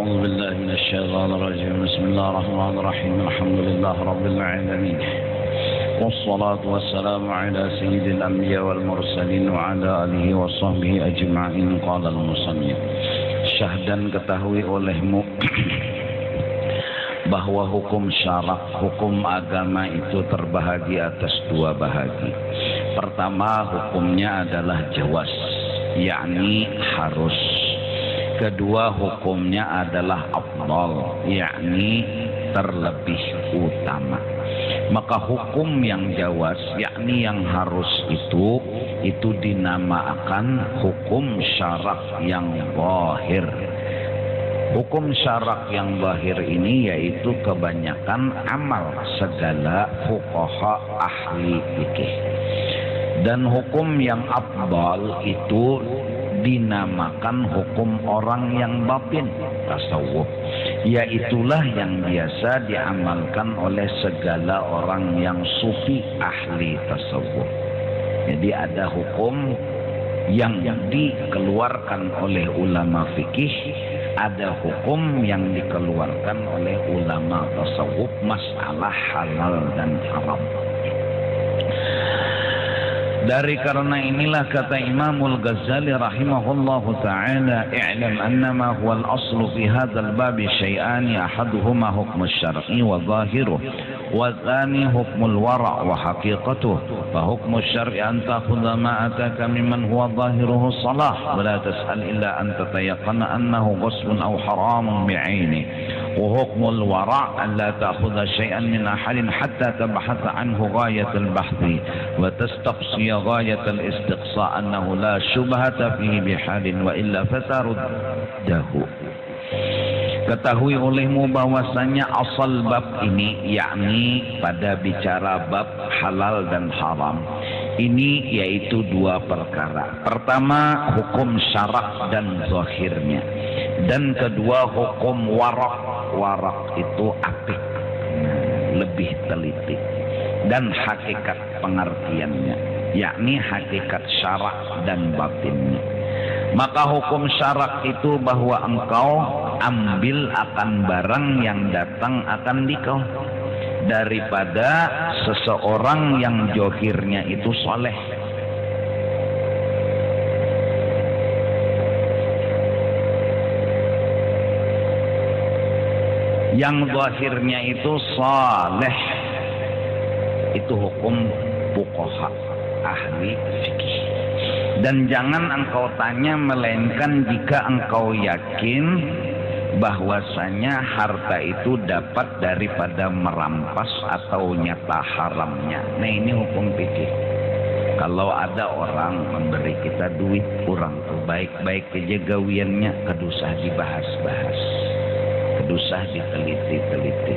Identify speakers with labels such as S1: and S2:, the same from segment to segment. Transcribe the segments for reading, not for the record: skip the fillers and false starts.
S1: أعوذ بالله من الشيطان الرجيم. بسم الله الرحمن الرحيم. الحمد لله رب العالمين، والصلاة والسلام على سيد الأنبياء والمرسلين وعلى آله وصحبه أجمعين. قال المصنف: syahdan ketahui olehmu bahwa hukum syarak, hukum agama itu terbahagi atas dua bahagi. Pertama, hukumnya adalah jawaz, yakni harus. Kedua, hukumnya adalah afdal, yakni terlebih utama. Maka hukum yang jawaz, yakni yang harus itu dinamakan hukum syarak yang zahir. Hukum syarak yang zahir ini yaitu kebanyakan amal segala fuqaha ahli fikih. Dan hukum yang afdal itu dinamakan hukum orang yang batin, tasawuf. Yaitulah yang biasa diamalkan oleh segala orang yang sufi ahli tasawuf. Jadi ada hukum yang dikeluarkan oleh ulama fikih, ada hukum yang dikeluarkan oleh ulama tasawuf, masalah halal dan haram. Dari karena inilah kata Imamul Ghazali rahimahullahu ta'ala, i'lam annama huwa al-aslu fi hadzal bab syai'ani, ahaduhuma hukmu syar'i wa zahiruh, wa tsani hukmul wara' wa haqiqatuh. Fa hukmu syar'i an ta'khudha ma ataka mimman huwa zahiruhu salah wa la tas'al illa an tatayaqqana annahu ghasbun aw haramun bi'ainihi. وحكم الورع أن لا تأخذ شيئا من أحد حتى تبحث عنه غاية البحث وتستقصي غاية الاستقصاء أنه لا شبهة فيه بحال وإلا فترده. Ketahui olehmu bahwasanya asal bab ini, yakni pada bicara bab halal dan haram, ini yaitu dua perkara. Pertama, hukum syarak dan zahirnya, dan kedua hukum warak. Warak itu apik, lebih teliti, dan hakikat pengertiannya, yakni hakikat syarak dan batinnya. Maka hukum syarak itu bahwa engkau ambil akan barang yang datang akan dikau, daripada seseorang yang johirnya itu soleh. Yang zahirnya itu saleh, itu hukum fuqaha ahli fikih. Dan jangan engkau tanya melainkan jika engkau yakin bahwasanya harta itu dapat daripada merampas atau nyata haramnya. Nah, ini hukum fikih. Kalau ada orang memberi kita duit, kurang tuh baik-baik aja gawiannya, kedusah dibahas-bahas, kedusah diteliti-teliti.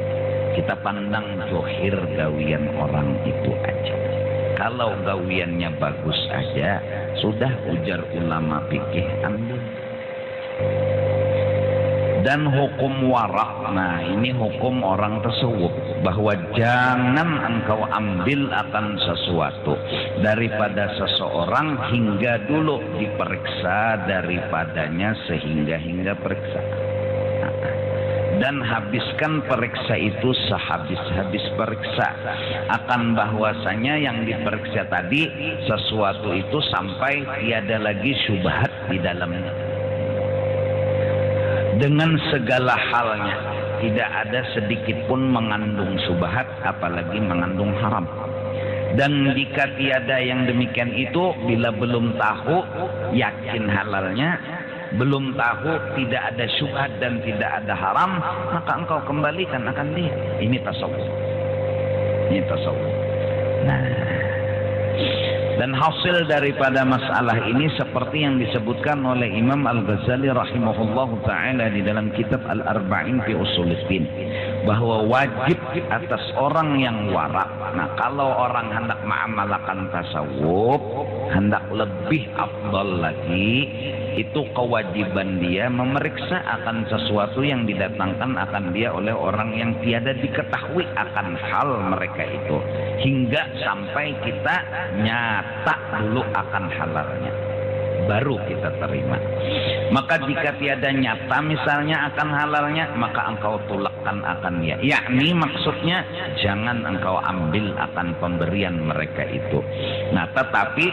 S1: Kita pandang johir gawian orang itu aja. Kalau gawiannya bagus aja, sudah ujar ulama fikih ambil. Dan hukum warak, nah ini hukum orang tasawuf, bahwa jangan engkau ambil akan sesuatu daripada seseorang hingga dulu diperiksa daripadanya sehingga periksa. Dan habiskan periksa itu sehabis-habis periksa akan bahwasanya yang diperiksa tadi sesuatu itu sampai tiada lagi syubhat di dalamnya. Dengan segala halnya, tidak ada sedikit pun mengandung syubhat, apalagi mengandung haram. Dan jika tiada yang demikian itu, bila belum tahu yakin halalnya, belum tahu tidak ada syubhat dan tidak ada haram, maka engkau kembalikan akan dia. Ini tasawuf. Ini tasawuf. Nah, dan hasil daripada masalah ini seperti yang disebutkan oleh Imam Al-Ghazali rahimahullahu ta'ala di dalam kitab Al-Arba'in fi Usuluddin, bahwa wajib atas orang yang warak. Nah, kalau orang hendak mengamalkan tasawuf, hendak lebih afdal lagi, itu kewajiban dia memeriksa akan sesuatu yang didatangkan akan dia oleh orang yang tiada diketahui akan hal mereka itu, hingga sampai kita nyata dulu akan halalnya, baru kita terima. Maka jika tiada nyata misalnya akan halalnya, maka engkau tolakkan akan dia. Yakni maksudnya jangan engkau ambil akan pemberian mereka itu. Nah, tetapi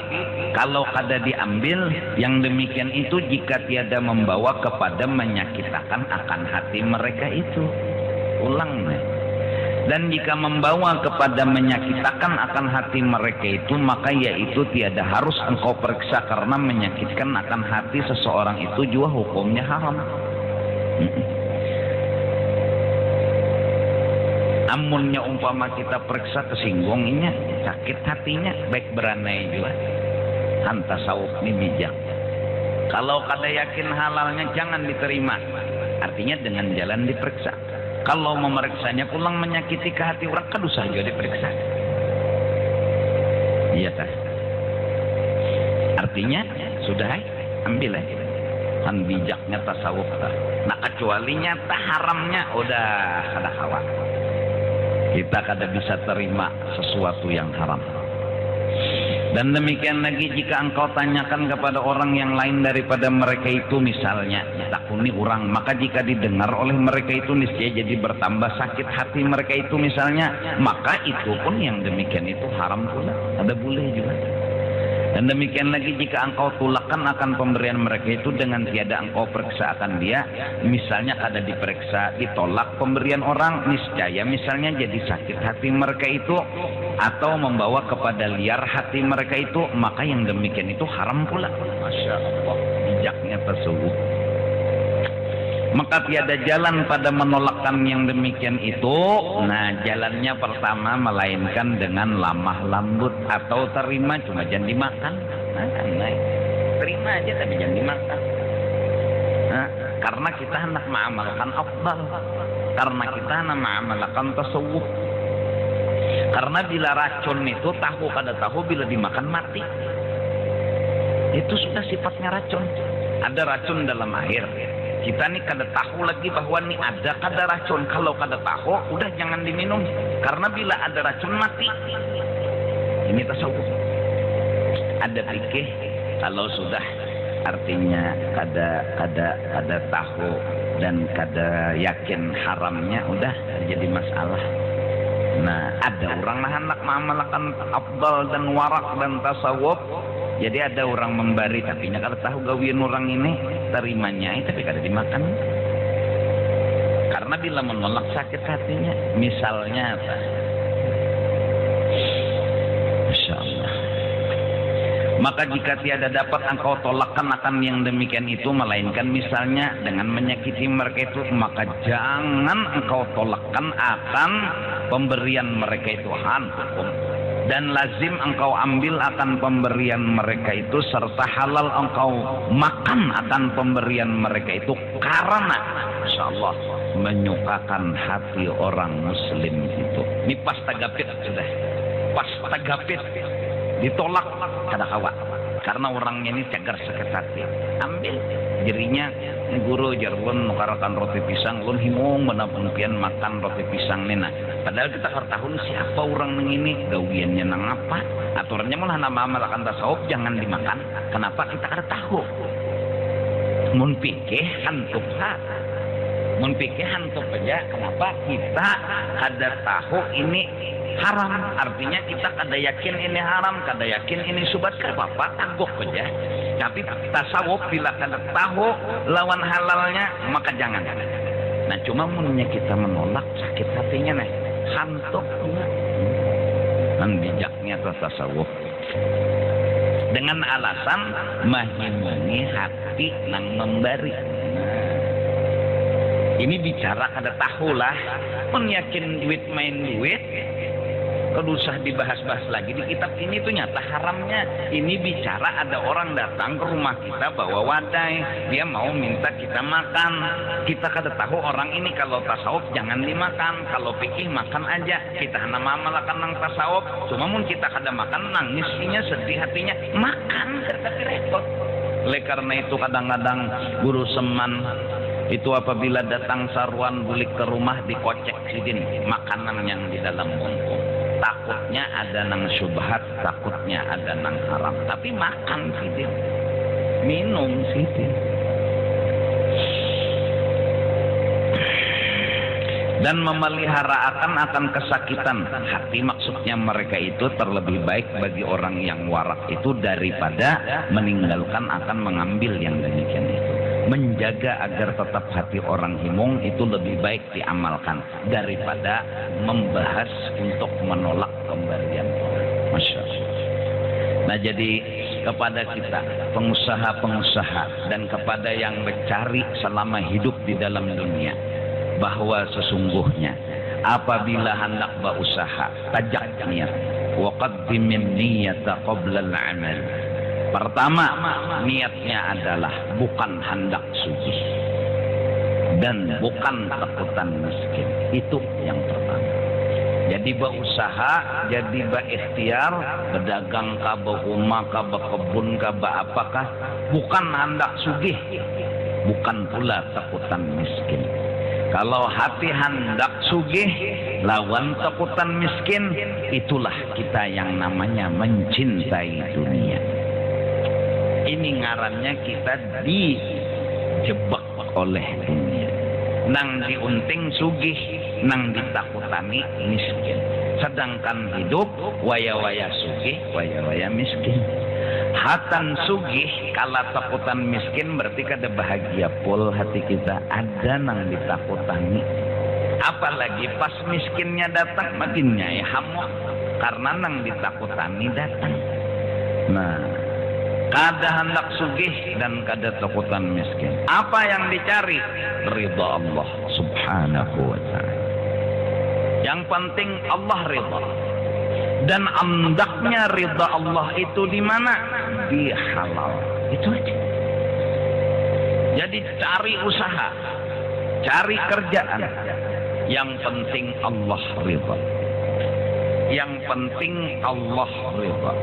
S1: kalau kada diambil, yang demikian itu jika tiada membawa kepada menyakitkan akan hati mereka itu. Ulang nih. Dan jika membawa kepada menyakitkan akan hati mereka itu, maka yaitu tiada harus engkau periksa, karena menyakitkan akan hati seseorang itu juga hukumnya haram. Amunnya umpama kita periksa kesinggunginya, sakit hatinya, baik beranai juga. Kan tasawuf ini bijak. Kalau kada yakin halalnya jangan diterima. Artinya dengan jalan diperiksa. Kalau memeriksanya pulang menyakiti ke hati orang, kan usah juga diperiksa. Iya tak? Artinya sudah ambil aja. Kan bijaknya tasawuf tak. Nah kecualinya tak haramnya, udah kada hawa. Kita kada bisa terima sesuatu yang haram. Dan demikian lagi jika engkau tanyakan kepada orang yang lain daripada mereka itu, misalnya takuni orang, maka jika didengar oleh mereka itu niscaya jadi bertambah sakit hati mereka itu misalnya, maka itu pun yang demikian itu haram pula. Ada boleh juga. Dan demikian lagi jika engkau tolakkan akan pemberian mereka itu dengan tiada engkau periksa akan dia, misalnya kada diperiksa, ditolak pemberian orang, niscaya misalnya jadi sakit hati mereka itu atau membawa kepada liar hati mereka itu, maka yang demikian itu haram pula. Masya Allah, bijaknya tersebut. Maka tiada jalan pada menolakkan yang demikian itu. Nah, jalannya pertama melainkan dengan lamah lembut atau terima, cuma jangan dimakan. Nah, terima aja tapi jangan dimakan. Nah, karena kita hendak mengamalkan afdal, karena kita hendak mengamalkan tasawuf. Karena bila racun itu tahu kada tahu, bila dimakan mati. Itu sudah sifatnya racun. Ada racun dalam air. Kita nih kada tahu lagi bahwa nih ada kada racun. Kalau kada tahu, udah jangan diminum. Karena bila ada racun mati. Ini tasawuf. Ada fikih kalau sudah artinya kada tahu dan kada yakin haramnya, udah jadi masalah. Nah, ada orang hendak mengamalkan afdal dan warak dan tasawuf. Jadi ada orang memberi tapi nya kada tahu gawian orang ini, terimanya tapi kada dimakan. Karena bila menolak sakit hatinya, misalnya apa? Masya Allah. Maka jika tiada dapat engkau tolakkan akan yang demikian itu, melainkan misalnya dengan menyakiti mereka itu, maka jangan engkau tolakkan akan pemberian mereka itu, hukum. Dan lazim engkau ambil akan pemberian mereka itu, serta halal engkau makan akan pemberian mereka itu, karena insyaallah menyukakan hati orang muslim itu. Ini pas tagapit sudah, pas tagapit ditolak kada kawa, karena orangnya ini cagar sakit hati. Ambil jerinya guru jargon nukarakan roti pisang, lun himung menapun makan roti pisang nena. Padahal kita tahu siapa orang neng ini, gawiannya nang apa, aturannya malah nama amalakan tasawuf jangan dimakan. Kenapa kita kada tahu? Mun pikir hantup mun pikir hantup aja. Kenapa kita kada tahu ini haram? Artinya kita kada yakin ini haram, kada yakin ini subat, kada apa-apa, tangguh aja. Tapi tasawuf bila kada tahu lawan halalnya, maka jangan. Nah, cuma munnya kita menolak sakit hatinya nih, hantuk. Dan bijaknya tasawuf dengan alasan mahimungi hati nang memberi. Ini bicara kada tahulah, pun yakin duit main duit. Kalau usah dibahas-bahas lagi di kitab ini tuh nyata haramnya. Ini bicara ada orang datang ke rumah kita bawa wadai, dia mau minta kita makan. Kita kada tahu orang ini kalau tasawuf jangan dimakan, kalau fikih makan aja. Kita nama malakan nang tasawuf, cuma mun kita kada makan nangisnya sedih hatinya, makan tapi repot. Oleh karena itu kadang-kadang guru seman itu apabila datang saruan bulik ke rumah dikocek sidin makanan yang di dalam bungkus. Takutnya ada nang syubhat, takutnya ada nang haram. Tapi makan sidin, minum sidin. dan memelihara akan kesakitan hati. Maksudnya mereka itu terlebih baik bagi orang yang warak itu daripada meninggalkan akan mengambil yang demikian itu. Menjaga agar tetap hati orang himung itu lebih baik diamalkan daripada membahas untuk menolak pemberian orang. Masya Allah. Nah, jadi kepada kita pengusaha-pengusaha dan kepada yang mencari selama hidup di dalam dunia, bahwa sesungguhnya apabila hendak berusaha, tajak niat. Wa qaddimin niyata qabla al-amal. Pertama, niatnya adalah bukan hendak sugih dan bukan takutan miskin. Itu yang pertama. Jadi berusaha, jadi berikhtiar, berdagang kah, berumah kah, berkebun kah, apakah, bukan hendak sugih, bukan pula takutan miskin. Kalau hati hendak sugih, lawan takutan miskin, itulah kita yang namanya mencintai dunia. Ini ngarannya kita dijebak oleh dunia. Nang diunting sugih, nang ditakutani miskin. Sedangkan hidup waya-waya sugih, waya-waya miskin. Hatan sugih kala takutan miskin berarti kada bahagia pol hati kita. Ada nang ditakutani. Apalagi pas miskinnya datang makin nyai hamok karena nang ditakutani datang. Nah, kada hendak sugih dan kada takutan miskin. Apa yang dicari? Ridha Allah subhanahu wa ta'ala. Yang penting Allah ridha. Dan andaknya ridha Allah itu di mana? Di halal. Itu aja. Jadi cari usaha, cari kerjaan. Yang penting Allah ridha. Yang penting Allah ridha.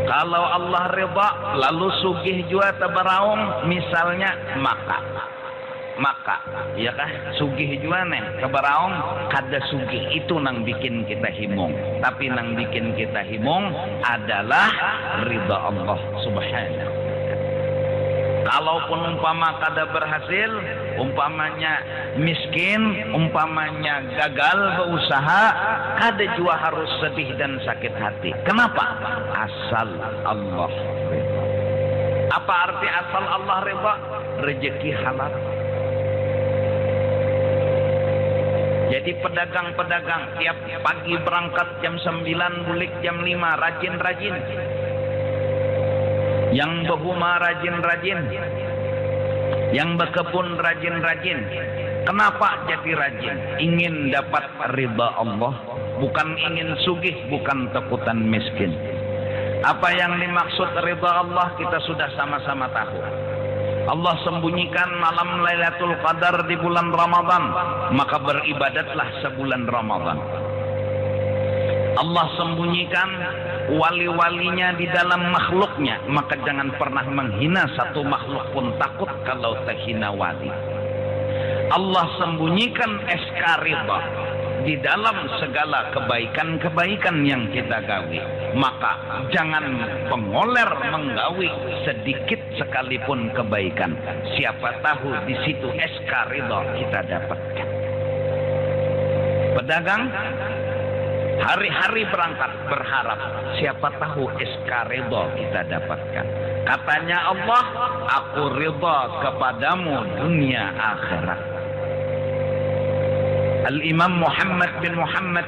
S1: Kalau Allah ridha, lalu sugih juga tabaraung, misalnya maka ya kah sugih juga neng kebaraung kada sugih itu nang bikin kita himung, tapi nang bikin kita himung adalah ridha Allah subhanahu. Kalaupun umpama kada berhasil, umpamanya miskin, umpamanya gagal berusaha, kada juga harus sedih dan sakit hati. Kenapa? Asal Allah ridha. Apa arti asal Allah ridha? Rezeki halal. Jadi pedagang-pedagang tiap pagi berangkat jam 9, bulik jam 5, rajin-rajin. Yang berhumah rajin-rajin, yang berkebun rajin-rajin. Kenapa jadi rajin? Ingin dapat ridha Allah, bukan ingin sugih, bukan takutan miskin. Apa yang dimaksud ridha Allah kita sudah sama-sama tahu. Allah sembunyikan malam Lailatul Qadar di bulan Ramadan, maka beribadatlah sebulan Ramadan. Allah sembunyikan wali-walinya di dalam makhluknya, maka jangan pernah menghina satu makhluk pun takut kalau terhina wali. Allah sembunyikan SK ridha di dalam segala kebaikan-kebaikan yang kita gawi, maka jangan pengoler menggawi sedikit sekalipun kebaikan. Siapa tahu di situ SK ridha kita dapatkan. Pedagang hari-hari berangkat berharap siapa tahu SK ridha kita dapatkan. Katanya Allah, aku ridha kepadamu dunia akhirat. Al-Imam Muhammad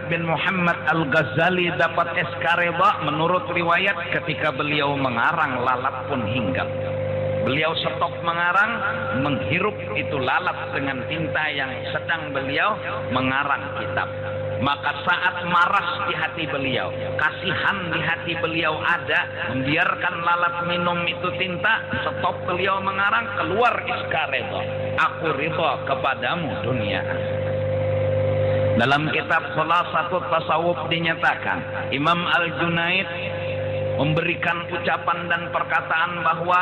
S1: bin Muhammad Al-Ghazali dapat SK ridha menurut riwayat ketika beliau mengarang lalat pun hinggap. Beliau stop mengarang, menghirup itu lalat dengan tinta yang sedang beliau mengarang kitab. Maka saat maras di hati beliau, kasihan di hati beliau ada, membiarkan lalat minum itu tinta, stop beliau mengarang, keluar SK ridha. Aku ridha kepadamu dunia. Dalam kitab Khulasatut Tasawuf dinyatakan, Imam Al-Junaid memberikan ucapan dan perkataan bahwa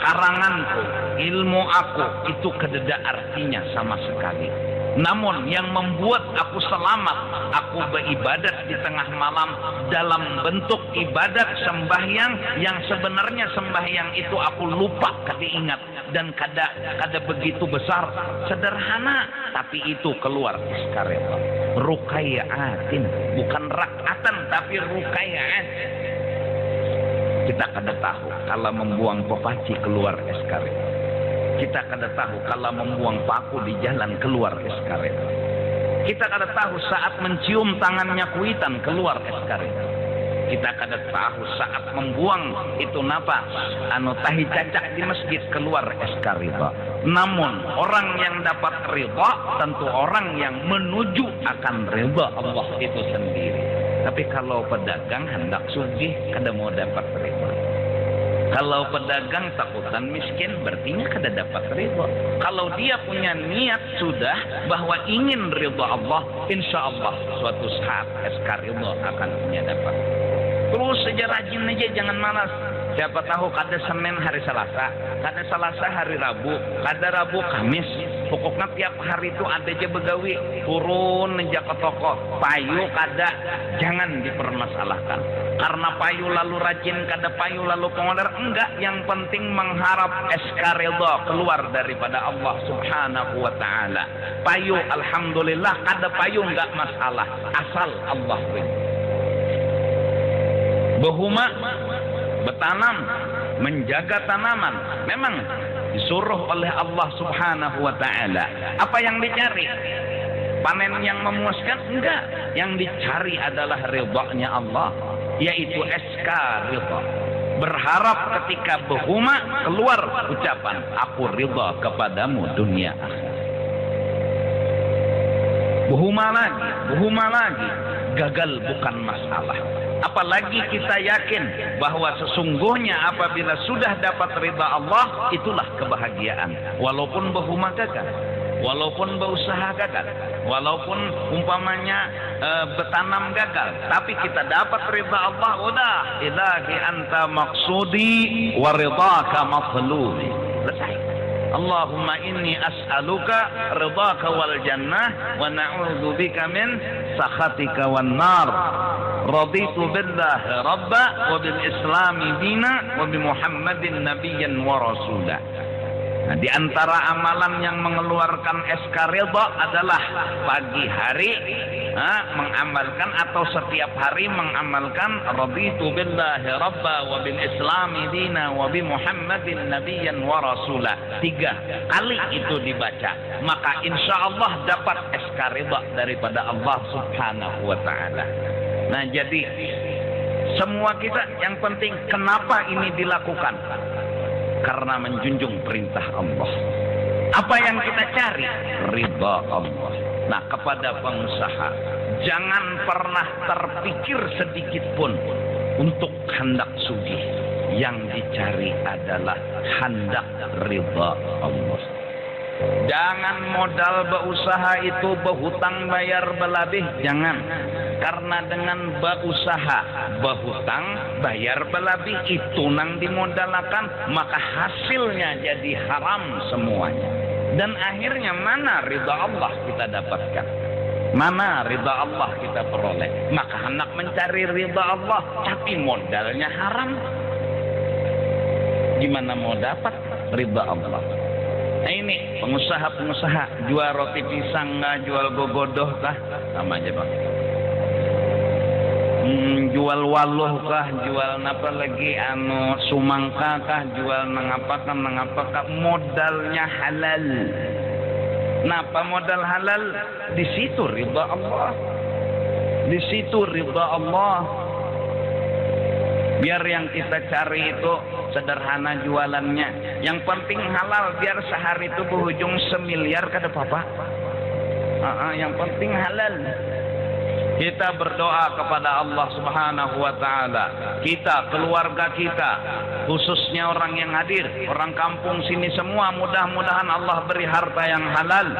S1: karanganku, ilmu aku itu kededa artinya sama sekali. Namun yang membuat aku selamat, aku beribadat di tengah malam dalam bentuk ibadat sembahyang yang sebenarnya sembahyang itu aku lupa kada ingat dan kada begitu besar, sederhana, tapi itu keluar iskaret. Rukaiatin, bukan rakaatan tapi rukaiat. Kita kada tahu kalau membuang pepaci keluar iskaret. Kita kada tahu kalau membuang paku di jalan keluar iskaret. Kita kada tahu saat mencium tangannya kuitan keluar iskaret. Kita kada tahu saat membuang itu napa tahi cacak di masjid keluar iskaret. Namun orang yang dapat ridha tentu orang yang menuju akan ridha Allah itu sendiri. Tapi kalau pedagang hendak sugih kada mau dapat ridha. Kalau pedagang takutan miskin, berarti kada dapat ridha. Kalau dia punya niat sudah bahwa ingin ridha Allah, insya Allah suatu saat SK ridha akan punya dapat. Terus saja rajin aja, jangan malas. Siapa tahu kada Senin hari Selasa, kada Selasa hari Rabu, kada Rabu Kamis. Pokoknya tiap hari itu ada aja begawi, turun aja ke toko. Payu kada, jangan dipermasalahkan. Karena payu lalu rajin, kada payu lalu pengorder, enggak. Yang penting mengharap SK ridha keluar daripada Allah Subhanahu wa taala. Payu alhamdulillah, kada payu enggak masalah, asal Allah ridha. Berhuma, bertanam, menjaga tanaman, memang disuruh oleh Allah Subhanahu wa taala. Apa yang dicari? Panen yang memuaskan? Enggak. Yang dicari adalah ridha-Nya Allah, yaitu SK ridha. Berharap ketika berhuma keluar ucapan aku ridha kepadamu dunia akhirat. Berhuma lagi, gagal bukan masalah. Apalagi kita yakin bahwa sesungguhnya apabila sudah dapat ridha Allah, itulah kebahagiaan. Walaupun berhuma gagal, walaupun berusaha gagal, walaupun umpamanya bertanam gagal, tapi kita dapat ridha Allah, udah, ilahi anta maksudi wa ridhaka matlumi. Selesai. Allahumma inni as'aluka ridhaka wal jannah wa na'udzu bika min sakhatika wan nar. Raditu billahi rabba wa bil islami dina wa bi Muhammadin nabiyyan wa rasula. Nah, di antara amalan yang mengeluarkan SK ridha adalah pagi hari mengamalkan atau setiap hari mengamalkan raditu billahi rabba wa bil islami dina wa bi Muhammadin nabiyyan wa rasula. 3 kali itu dibaca, maka insya Allah dapat SK ridha daripada Allah Subhanahu wa taala. Nah, jadi semua kita yang penting kenapa ini dilakukan? Karena menjunjung perintah Allah. Apa yang kita cari? Ridha Allah. Nah, kepada pengusaha, jangan pernah terpikir sedikit pun untuk hendak sugih. Yang dicari adalah hendak ridha Allah. Jangan modal berusaha itu berhutang bayar belabih, jangan. Karena dengan berusaha berhutang bayar belabih itu nang dimodalakan, maka hasilnya jadi haram semuanya. Dan akhirnya mana ridha Allah kita dapatkan? Mana ridha Allah kita peroleh? Maka hendak mencari ridha Allah tapi modalnya haram. Gimana mau dapat ridha Allah? Nah, ini pengusaha-pengusaha jual roti pisang kah, jual gogodoh kah, sama aja bang. Jual waluh kah, jual apa lagi sumangka kah, jual mengapa modalnya halal. Napa modal halal? Di situ ridha Allah. Di situ ridha Allah. Biar yang kita cari itu sederhana jualannya. Yang penting halal, biar sehari itu berujung 1 miliar kada apa-apa. Yang penting halal. Kita berdoa kepada Allah Subhanahu wa taala. Kita, keluarga kita, khususnya orang yang hadir, orang kampung sini semua, mudah-mudahan Allah beri harta yang halal.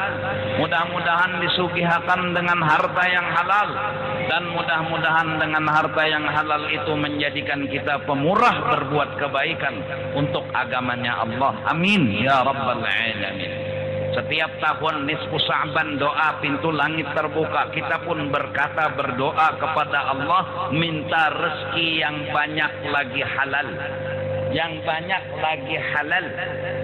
S1: Mudah-mudahan disugihakan dengan harta yang halal, dan mudah-mudahan dengan harta yang halal itu menjadikan kita pemurah berbuat kebaikan untuk agamanya Allah. Amin ya rabbal alamin. Setiap tahun nisfu Sa'ban doa pintu langit terbuka. Kita pun berdoa kepada Allah, minta rezeki yang banyak lagi halal. Yang banyak lagi halal.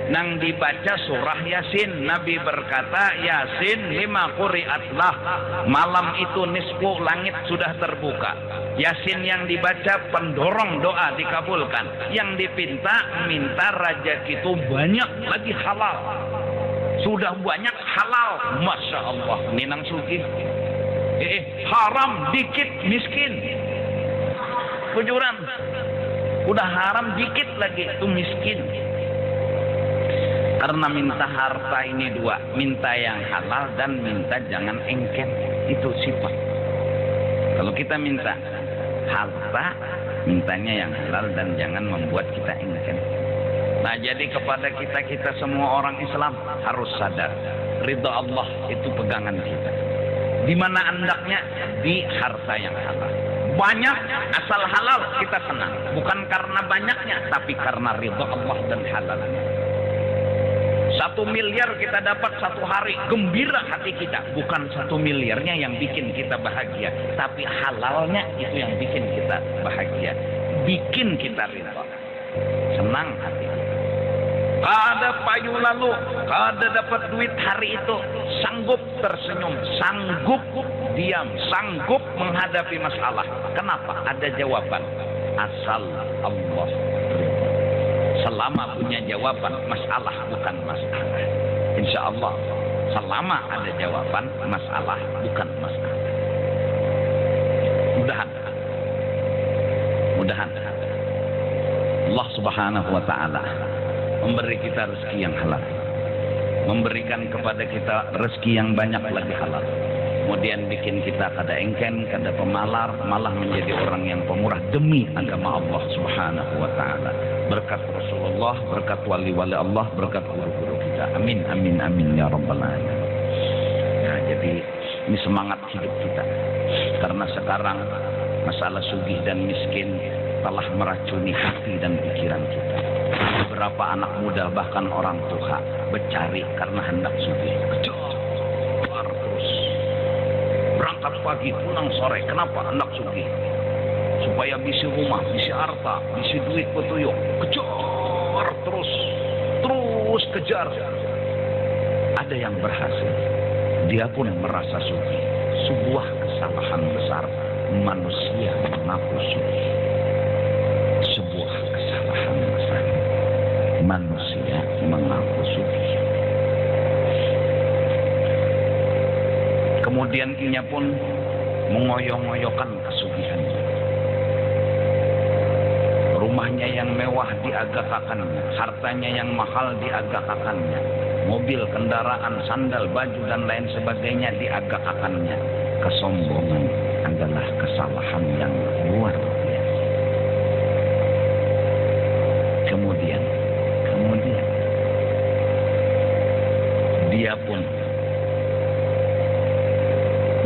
S1: Nang dibaca surah Yasin, Nabi berkata, Yasin 5 quri'atlah. Malam itu nisfu langit sudah terbuka. Yasin yang dibaca pendorong doa dikabulkan. Yang minta rezeki itu banyak lagi halal. Sudah banyak halal, Masya Allah. Ninang sugih. Haram dikit miskin. Kujuran. Udah haram dikit lagi itu miskin. Karena minta harta ini dua, minta yang halal dan minta jangan engken. Itu sifat. Kalau kita minta harta, mintanya yang halal dan jangan membuat kita engken. Nah, jadi kepada kita semua orang Islam harus sadar, ridha Allah itu pegangan kita. Di mana andaknya? Di harta yang halal. Banyak asal halal kita senang, bukan karena banyaknya, tapi karena ridha Allah dan halalnya. 1 miliar kita dapat 1 hari, gembira hati kita. Bukan 1 miliarnya yang bikin kita bahagia, tapi halalnya itu yang bikin kita bahagia, bikin kita ridha, senang hati kita. Kada payu lalu, kada dapat duit hari itu, sanggup tersenyum, sanggup diam, sanggup menghadapi masalah. Kenapa? Ada jawaban. Asal Allah ridha. Selama punya jawaban, masalah bukan masalah. Insya Allah, selama ada jawaban, masalah bukan masalah. Mudahan Allah Subhanahu wa ta'ala memberi kita rezeki yang halal, memberikan kepada kita rezeki yang banyak lagi halal, kemudian bikin kita kada engken, kada pemalar, malah menjadi orang yang pemurah demi agama Allah Subhanahu wa ta'ala. Berkat Rasulullah, berkat wali-wali Allah, berkat guru-guru kita. Amin, amin, amin ya rabbal alamin. Nah, jadi ini semangat hidup kita. Karena sekarang masalah sugih dan miskin telah meracuni hati dan pikiran kita. Beberapa anak muda bahkan orang tua bercari karena hendak sugih. Kejar terus. Berangkat pagi pulang sore. Kenapa hendak sugih? Supaya bisa rumah, bisa harta, bisa duit petuyuk. Kejar terus. Terus kejar. Ada yang berhasil. Dia pun merasa sugih. Sebuah kesalahan besar manusia mengaku sugih. Sebuah kesalahan besar manusia mengaku sugih. Kemudian ia pun mengoyong-ngoyokkan kesugihannya. Rumahnya yang mewah diagak-akannya, hartanya yang mahal diagak-akannya, mobil, kendaraan, sandal, baju dan lain sebagainya diagak-akannya. Kesombongan adalah kesalahan yang luar biasa. Kemudian dia pun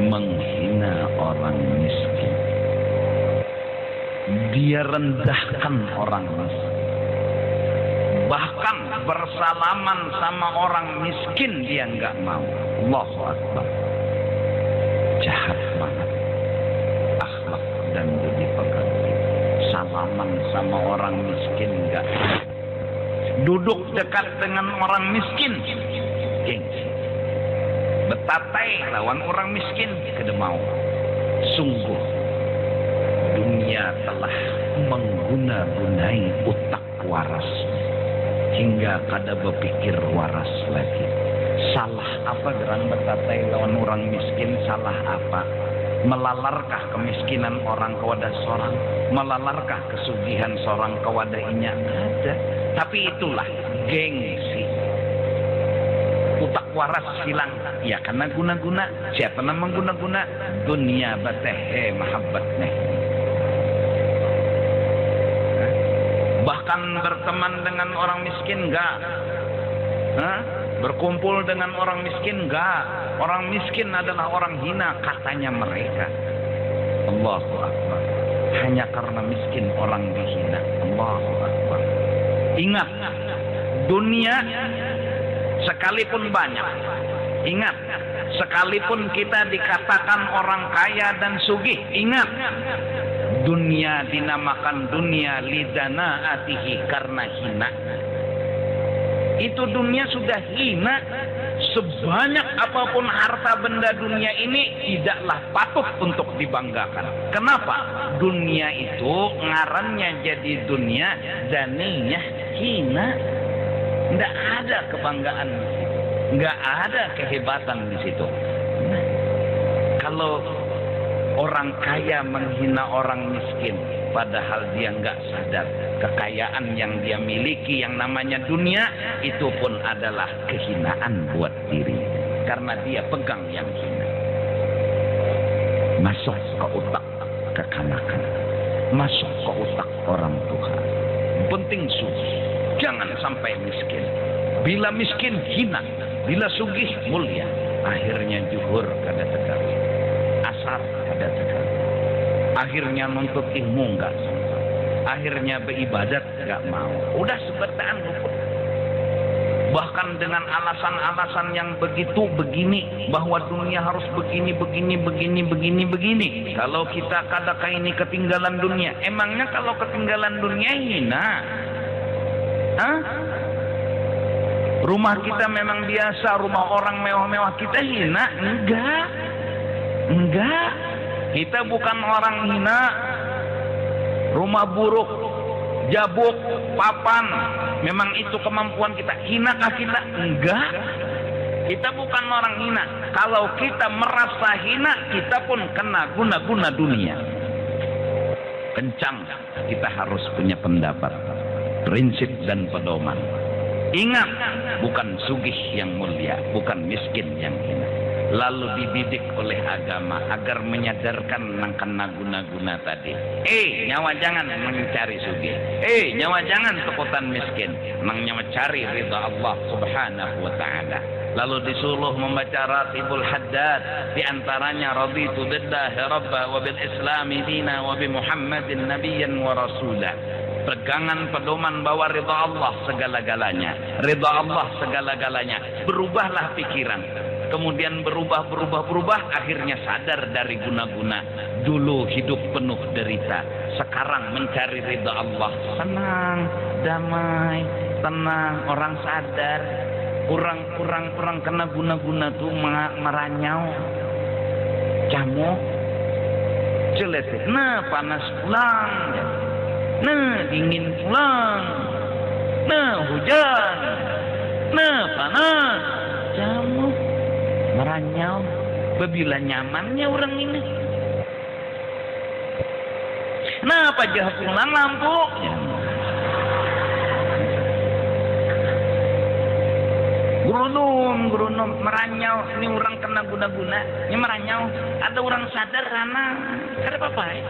S1: menghina orang miskin. Dia rendahkan orang miskin. Bahkan bersalaman sama orang miskin dia enggak mau. Allahu Akbar. Jahat banget akhlak dan budi pekerti. Salaman sama orang miskin enggak. Duduk dekat dengan orang miskin gengsi. Betatai lawan orang miskin kada mau. Sungguh dunia telah mengguna-gunai utak waras hingga kada berpikir waras lagi. Salah apa geran betatai lawan orang miskin? Salah apa? Melalarkah kemiskinan orang kepada seorang? Melalarkah kesugihan seorang kepada inya? Ada. Tapi itulah gengsi. Utak waras waras hilang? Ya karena guna-guna. Siapa nama guna-guna? Dunia batehe mahabbatnya. Bahkan berteman dengan orang miskin enggak? Berkumpul dengan orang miskin enggak? Orang miskin adalah orang hina katanya mereka. Allahu Akbar. Hanya karena miskin orang dihina. Allahu Akbar. Ingat, dunia sekalipun banyak, ingat, sekalipun kita dikatakan orang kaya dan sugih, ingat, dunia dinamakan dunia lidana atihi karena hina. Itu dunia sudah hina. Sebanyak apapun harta benda dunia ini tidaklah patut untuk dibanggakan. Kenapa? Dunia itu ngarannya jadi dunia daniyah hina. Nggak ada kebanggaan di situ. Nggak ada kehebatan di situ. Kalau orang kaya menghina orang miskin, padahal dia nggak sadar kekayaan yang dia miliki yang namanya dunia itu pun adalah kehinaan buat diri karena dia pegang yang hina. Masuk ke otak kekanakan, masuk ke otak orang tua. Penting sugih, jangan sampai miskin. Bila miskin hina, bila sugih mulia. Akhirnya juhur kada tegawi, asar kada tegawi. Akhirnya nuntut ilmu enggak sempat. Akhirnya beribadat enggak mau. Udah sebertaan luput. Bahkan dengan alasan-alasan yang begitu begini, bahwa dunia harus begini. Kalau kita kadang ini ketinggalan dunia, emangnya kalau ketinggalan dunia hina? Rumah kita memang biasa, rumah orang mewah-mewah kita hina? Enggak. Kita bukan orang hina. Rumah buruk, jabuk, papan, memang itu kemampuan kita. Hinakah kita? Enggak. Kita bukan orang hina. Kalau kita merasa hina, kita pun kena guna-guna dunia. Kencang, kita harus punya pendapat, prinsip dan pedoman. Ingat, bukan sugih yang mulia, bukan miskin yang hina. Lalu dididik oleh agama agar menyadarkan nangkana guna-guna tadi. Nyawa jangan mencari sugih. Nyawa jangan takutan miskin. Nyawa cari ridha Allah Subhanahu wa taala. Lalu disuruh membaca Ratibul Haddad, di antaranya raditu billahi rabba wa bil islami dina wa bi Muhammadin nabiyyan wa rasula. Pegangan pedoman bahwa ridha Allah segala-galanya. Ridha Allah segala-galanya. Berubahlah pikiran. Kemudian berubah, akhirnya sadar dari guna-guna. Dulu hidup penuh derita, sekarang mencari ridha Allah. Senang, damai, tenang, orang sadar. Kurang kena guna-guna tuh meranyau. Camuk, celetik. Nah, panas pulang. Nah, dingin pulang. Nah, hujan. Nah, panas. Camuk. Meranyau, babila nyamannya orang ini. Kenapa jah pulang lampu? Gerunum, meranyau. Ini orang kena guna-guna. Ini meranyau. Ada orang sadar karena ada apa-apa ya?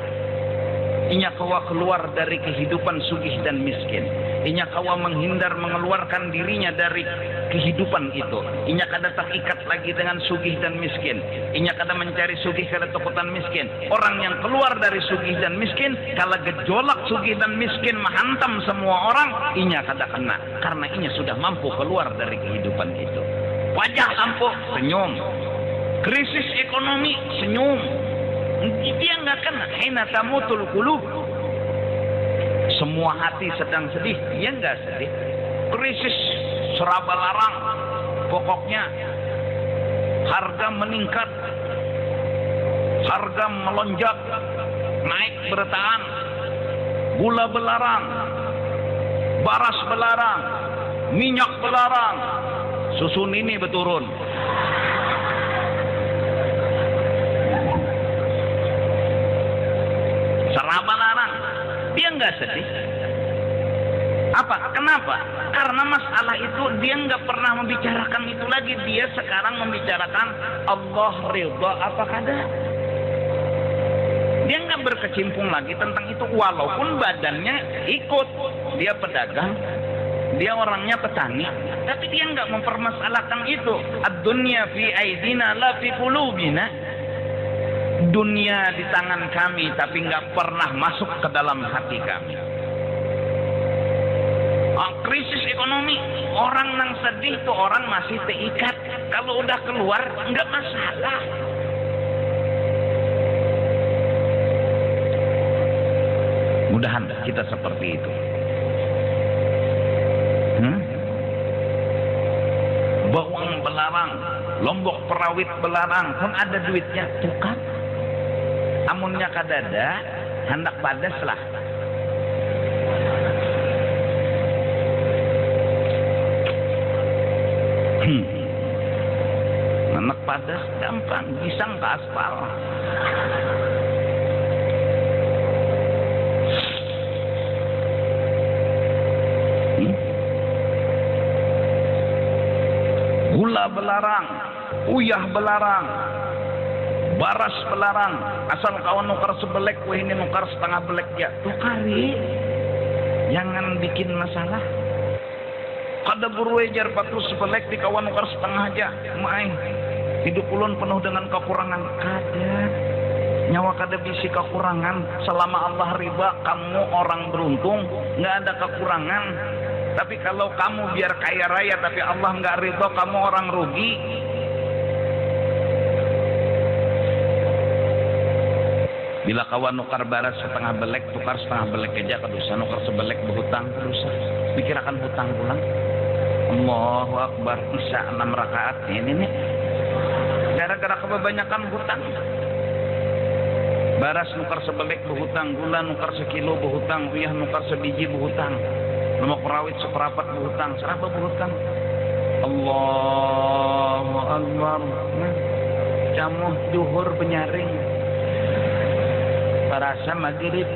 S1: Inya kawa keluar dari kehidupan sugih dan miskin. Inya kawa menghindar mengeluarkan dirinya dari kehidupan itu. Inya kada terikat lagi dengan sugih dan miskin. Inya kada mencari sugih kada takutan miskin. Orang yang keluar dari sugih dan miskin, kalau gejolak sugih dan miskin menghantam semua orang, inya kada kena. Karena inya sudah mampu keluar dari kehidupan itu. Wajah lampu, senyum. Krisis ekonomi, senyum. Dia nggak kena. Hina tamutul qulub. Semua hati sedang sedih, dia nggak sedih. Krisis seraba larang. Pokoknya harga meningkat, harga melonjak, naik bertahan, gula belarang, baras belarang, minyak belarang, susu ini berturun. Seraba larang, dia nggak sedih. Apa? Kenapa? Karena masalah itu dia nggak pernah membicarakan itu lagi. Dia sekarang membicarakan Allah ridha apa kada. Dia nggak berkecimpung lagi tentang itu, walaupun badannya ikut. Dia pedagang, dia orangnya petani, tapi dia nggak mempermasalahkan itu. Ad-dunya fi aidina la fi qulubina. Dunia di tangan kami, tapi nggak pernah masuk ke dalam hati kami. Krisis ekonomi, orang yang sedih tuh orang masih terikat. Kalau udah keluar nggak masalah. Mudahan kita seperti itu. Bawang belarang, lombok perawit belarang, pun ada duitnya tukar. Amunnya kadada, hendak padas lah. Anak padas gampang, pisang ke aspal. Gula belarang, uyah belarang, baras belarang. Asal kawan nukar sebelek, wah ini nukar setengah belek ya. Tukari, jangan bikin masalah. Kada buru ejar batu sebelek di kawan nukar setengah aja. Mai, hidup ulun penuh dengan kekurangan. Kada, nyawa kada bisi kekurangan. Selama Allah riba, kamu orang beruntung, nggak ada kekurangan. Tapi kalau kamu biar kaya raya tapi Allah nggak ridho, kamu orang rugi. Bila kawan nukar baras setengah belek, tukar setengah belek aja kadusa. Nukar sebelek berhutang kadusa. Pikirakan hutang pulang. Allahu Akbar. Isya 6 rakaat ini nih. Gara-gara kebanyakan hutang. Baras nukar sebelek berhutang, gula nukar sekilo berhutang, uyah nukar sebiji berhutang. Lemak perawit seperapat berhutang, serapa berhutang. Allahu Akbar. Camuh duhur penyaring. Parasa maghrib.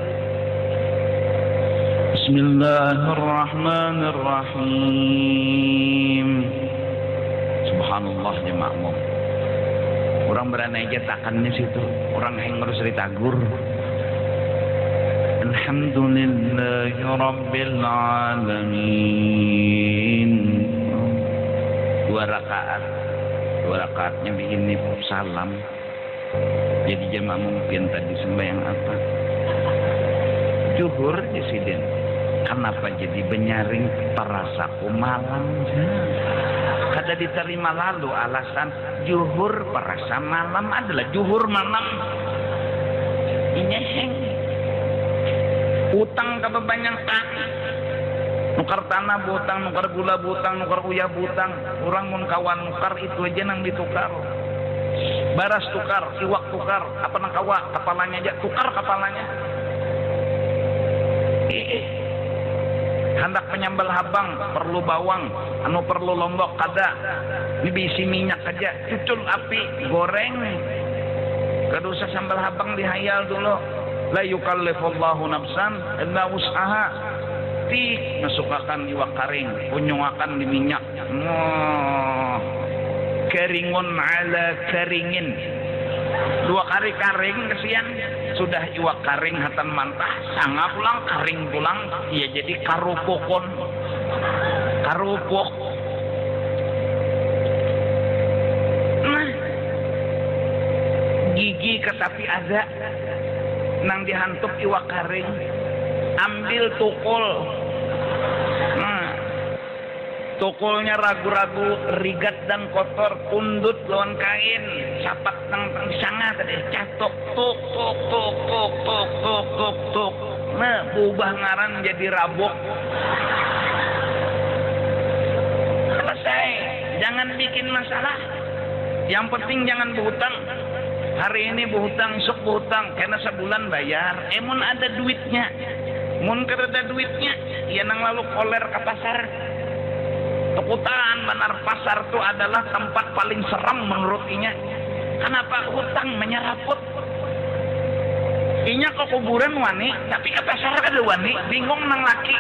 S1: Bismillahirrahmanirrahim. Subhanallah ya makmum. Orang berani aja takannya situ. Orang yang harus ditagur. Alhamdulillahi Rabbil Alamin. 2 rakaatnya begini salam. Jadi jemaah mungkin tadi sembahyang apa? Zuhur disiden. Kenapa jadi benyaring parasaku malam? Kada diterima lalu alasan zuhur parasa malam adalah zuhur malam. Inyeheng. Utang kebanyakan. Nukar tanah butang, nukar gula butang, nukar uyah butang. Orang mun kawan nukar itu aja nang ditukar. Baras tukar, iwak tukar, apa nang kawa, kepalanya aja tukar kepalanya. Hendak penyambal habang, perlu bawang, anu perlu lombok kada. Ini bisi minyak aja, cucul api, goreng. Kadusa sambal habang dihayal dulu. La yukallifullahu nafsan illa wus'aha. Tik masukakan iwak karing, punyungakan di minyak. Keringun ala keringin. 2 kali karing kesian. Sudah iwak karing hatan mantah, sanga pulang karing pulang, ya jadi karupukon. Karupuk. Nah, gigi ketapi ada nang dihantup iwak karing. Ambil tukul. Nah, tukulnya ragu-ragu, rigat dan kotor, pundut lawan kain, sapak nang sanga tadi, catok tuk tuk tuk tuk tuk tuk tuk tuk. Nah, berubah ngaran jadi rabuk. Selesai. Jangan bikin masalah. Yang penting jangan berhutang. Hari ini berhutang, esok berhutang, karena sebulan bayar. Mun ada duitnya. Mun kada ada duitnya, ya nang lalu koler ke pasar. Keputaran benar pasar itu adalah tempat paling seram menurut inya. Kenapa hutang menyeraput? Inya ke kuburan wani, tapi ke pasar kada wani, bingung nang laki.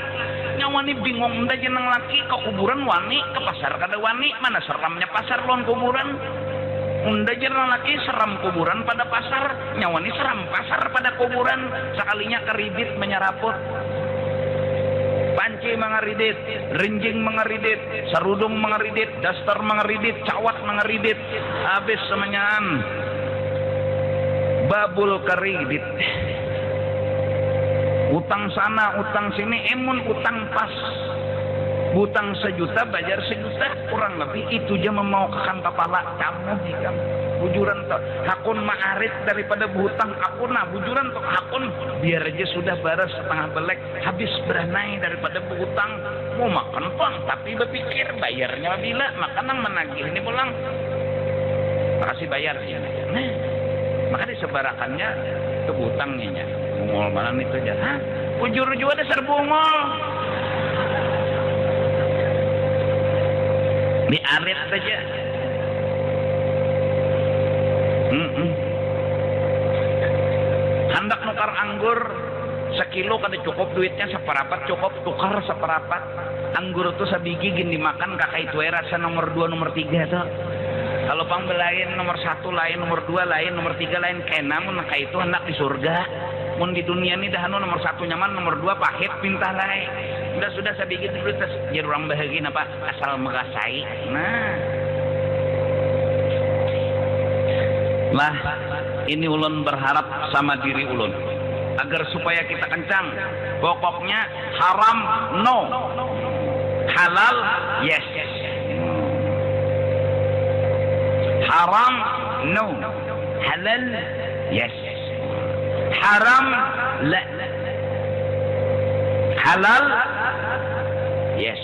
S1: Nya nya wani bingung da jeneng laki ke kuburan wani, ke pasar kada wani, mana seramnya pasar lawan kuburan. Unda jeneng laki seram kuburan pada pasar, nyawani seram pasar pada kuburan, sekalinya keridit menyeraput. Panci mengeridit, rinjing mengeridit, serudung mengeridit, daster mengeridit, cawat mengeridit, habis semenyaan babul keridit. Utang sana, utang sini, emun utang pas. Utang 1 juta, bayar 1 juta, kurang lebih itu aja memaukakan kepala kamu hikam. Bujuran tuh, hakun ma'arit daripada berhutang akuna, bujuran tuh hakun, biar aja sudah baras setengah belek, habis beranai daripada berhutang. Mau makan pang, tapi berpikir bayarnya bila, makanan menagih ini pulang. Makasih bayar ya. Nah, maka disebarakannya ke hutangnya. Bungol mana itu aja. Hah? Bujur juga dasar bungol. Diarit saja. Hendak nukar anggur 1 kilo kada cukup duitnya seperapat cukup tukar seperapat. Anggur tuh sabigi gini dimakan kakak itu rasa nomor 2 nomor 3 tuh. Kalau pangbelain nomor 1 lain, nomor 2 lain, nomor 3 lain, kena mun kakak itu hendak di surga. Mun di dunia ini dah nomor 1 nyaman, nomor 2 pahit pintah lain. Sudah sabigi itu terus jadi orang bahagia apa asal mengasai. Nah, ini ulun berharap sama diri ulun agar supaya kita kencang. Pokoknya haram no, halal yes. Haram no, halal yes. Haram la, halal yes.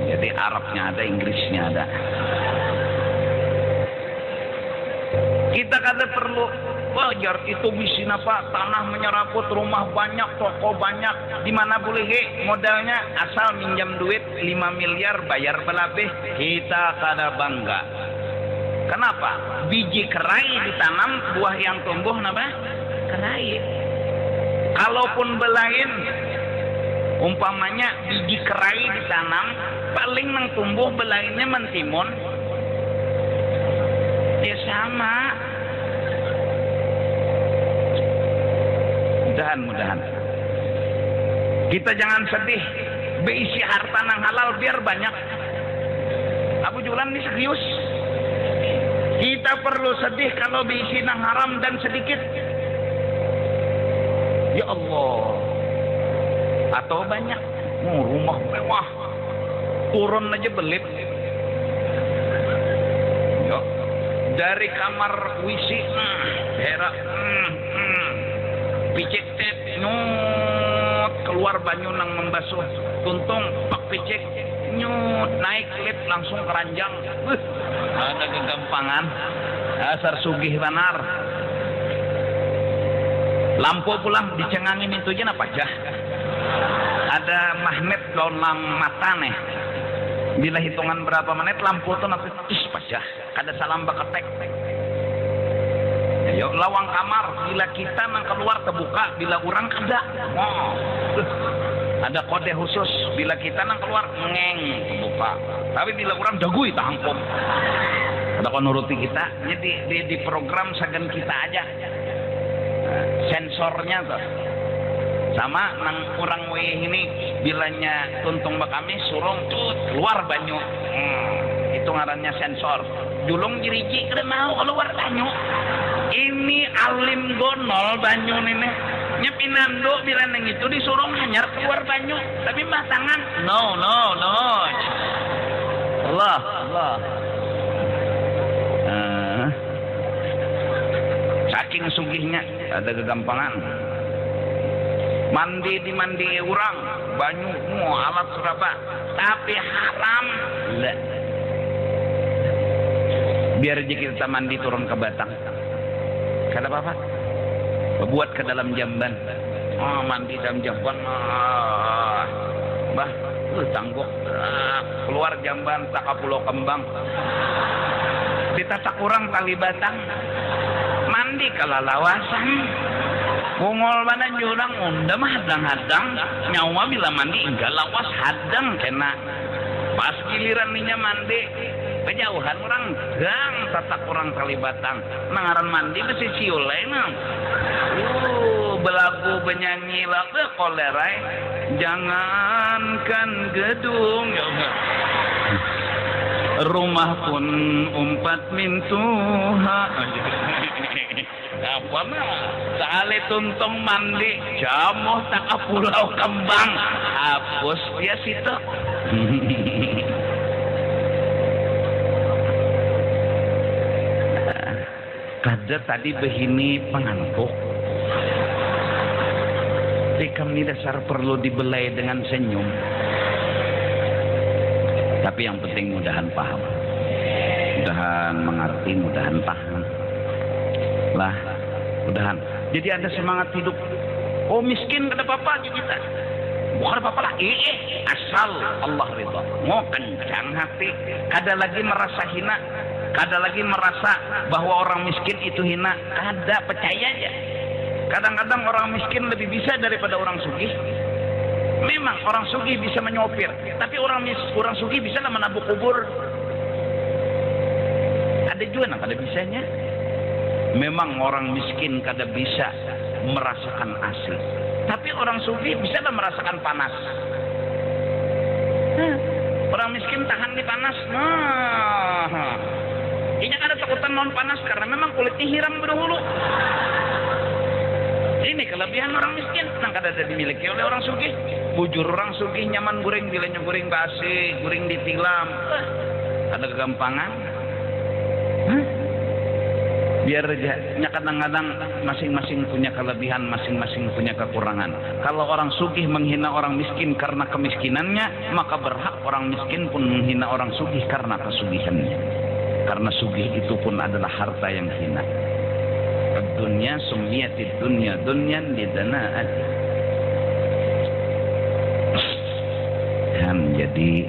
S1: Jadi Arabnya ada, Inggrisnya ada. Kita kata perlu wajar itu bisin apa, tanah menyeraput, rumah banyak, toko banyak, di mana boleh modalnya asal minjam duit 5 miliar bayar belabeh, kita kada bangga. Kenapa? Biji kerai ditanam, buah yang tumbuh napa? Kerai. Kalaupun belain umpamanya biji kerai ditanam, paling nang tumbuh belainnya mentimun. Ya sama. Mudahan kita jangan sedih beisi harta nang halal biar banyak. Abu Julan ini serius. Kita perlu sedih kalau beisi nang haram dan sedikit. Ya Allah. Atau banyak. Rumah mewah. Turun aja belit. Ya. Dari kamar wisi berak picek tet nyut keluar banyu nang membasuh tuntung pak picek nyut naik lift langsung keranjang. Ada kegampangan asar sugih benar. Lampu pulang dicengangin itu aja apa aja. Ada magnet lawan mata nih. Bila hitungan berapa menit lampu tuh nanti pajah. Kada salam baketek. Ayo lawang kamar bila kita nang keluar terbuka, bila orang kada. Ada kode khusus bila kita nang keluar ngeng terbuka. Tapi bila orang dagui tangkap. Ada kon nuruti kita. Jadi di program sagan kita aja. Sensornya tuh. Sama nang orang weh ini bilanya tuntung bakami surung tut keluar banyu. Itu ngarannya sensor. Julung jiriji kada mau keluar banyu. Ini alim gonol banyu ini. Nyepinando bila neng itu disuruh hanyar keluar banyu. Tapi masangan no. Allah. Saking sugihnya ada kegampangan. Mandi orang banyu alat suraba tapi haram. Biar aja kita mandi turun ke batang. Kada apa-apa. Buat ke dalam jamban. Mandi dalam jamban. Bah, tangguk. Keluar jamban tak pulau kembang. Ditatak kurang tali batang. Mandi kalalawasan. Bungol mana jurang unda mah hadang-hadang nyawa bila mandi enggak lawas hadang kena. Pas giliran ninya mandi kejauhan orang gang tatak orang kalibatang nangaran mandi besi siulena. Belagu benyanyi lagu kolerai jangankan gedung ya rumah pun umpat mintuha. Apa mah sale tuntong mandi jamuh tak pulau kembang hapus dia situ. Kada tadi begini pengantuk. Kami dasar perlu dibelai dengan senyum. Tapi yang penting mudahan paham, mudahan mengerti, mudahan paham. Lah, mudahan. Jadi ada semangat hidup. Oh miskin kada apa-apa kita. Bukan apa-apa lah. Asal Allah ridha. Mau kencang hati. Kada lagi merasa hina. Kada lagi merasa bahwa orang miskin itu hina. Kada, percaya aja. Kadang-kadang orang miskin lebih bisa daripada orang sugih. Memang orang sugih bisa menyopir, tapi orang sugih bisa lah menabuk kubur. Ada juga yang kada bisanya. Memang orang miskin kada bisa merasakan AC, tapi orang sugih bisa lah merasakan panas. Orang miskin tahan di panas. Ini kada takutan non panas karena memang kulitnya hiram berdahulu. Ini kelebihan orang miskin yang kada ada dimiliki oleh orang sugih. Bujur orang sugih nyaman goreng bilanya goreng basi, goreng ditilam. Ada kegampangan. Biar aja kadang-kadang masing-masing punya kelebihan, masing-masing punya kekurangan. Kalau orang sugih menghina orang miskin karena kemiskinannya, maka berhak orang miskin pun menghina orang sugih karena kesugihannya. Karena sugih itu pun adalah harta yang hina. Dunia sumiyatid dunya dunyan lidana'ati. Kan jadi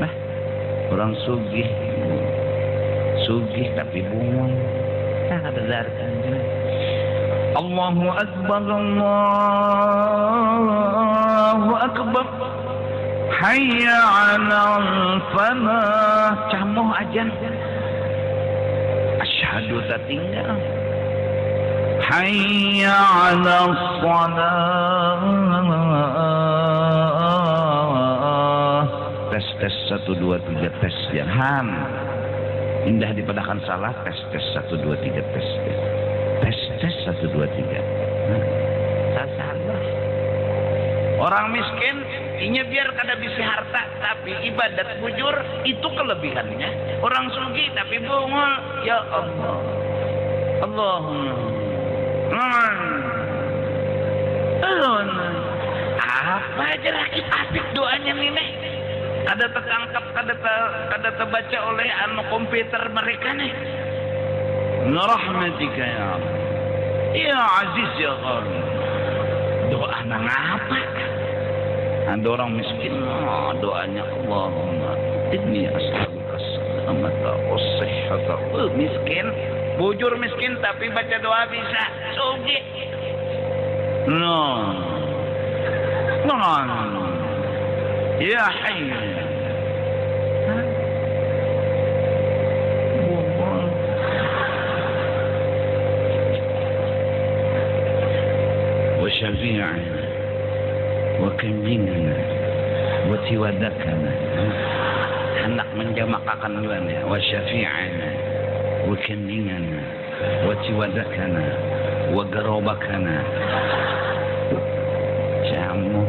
S1: nah orang sugih tapi bungul tak ada darkan. Allahu akbar, Allahu akbar, hayya 'alal falah. Camuh ajan asyhadu tatinggal, hayya 'alal shalah. Tes 1 2 3 tes jangan indah dipadahkan salah. Tes 1 2 3 tes 1 2 3. Salah. Orang miskin inya biar kada bisa harta tapi ibadat bujur itu kelebihannya. Orang sugih tapi bungul, ya Allah. Allahumma apa aja lagi apik doanya nih. Kada tertangkap, kada terbaca oleh komputer mereka nih. Rahmatika ya Allah, ya Aziz ya Ghani. Doa nang apa? Ada orang miskin, doanya Allahumma inni as'aluka as-salamata was-sihhata. Miskin, bujur miskin tapi baca doa bisa. Sugih. No. Ya Hayy. Wa syafi'ana wa kanjingana wa tiwadakana. Hendak menjamakakan duanya. Wa syafi'ana wa kanjingana wa tiwadakana wa garobakana. Jamu.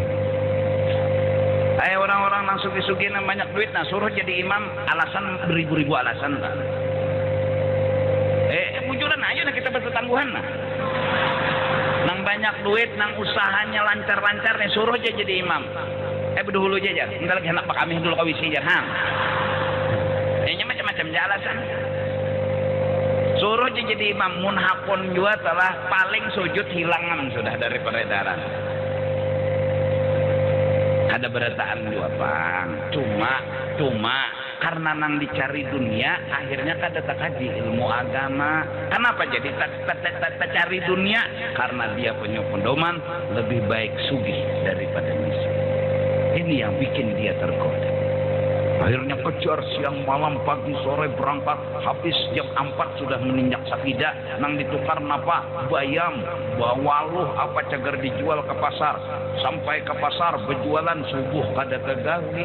S1: Orang-orang yang sugi-sugi yang banyak duit, nah suruh jadi imam, alasan beribu-ribu alasan. Bujuran aja nah kita bertetangguhan nah. Nang banyak duit, nang usahanya lancar-lancar nih suruh aja jadi imam. Berdahulu aja, entar lagi anak kami dulu kawisi aja, macam-macam alasan. Suruh aja jadi imam, munhapun juga telah paling sujud hilangan sudah dari peredaran. Ada berataan juga bang, cuma karena nang dicari dunia akhirnya kada tak kaji ilmu agama. Kenapa jadi tak cari dunia? Karena dia punya pedoman lebih baik sugih daripada miskin. Ini yang bikin dia tergoda. Akhirnya kejar siang malam pagi sore berangkat, habis jam 4 sudah meninjak sapida, nang ditukar napa bayam bawaluh apa cagar dijual ke pasar. Sampai ke pasar berjualan subuh kada kegawi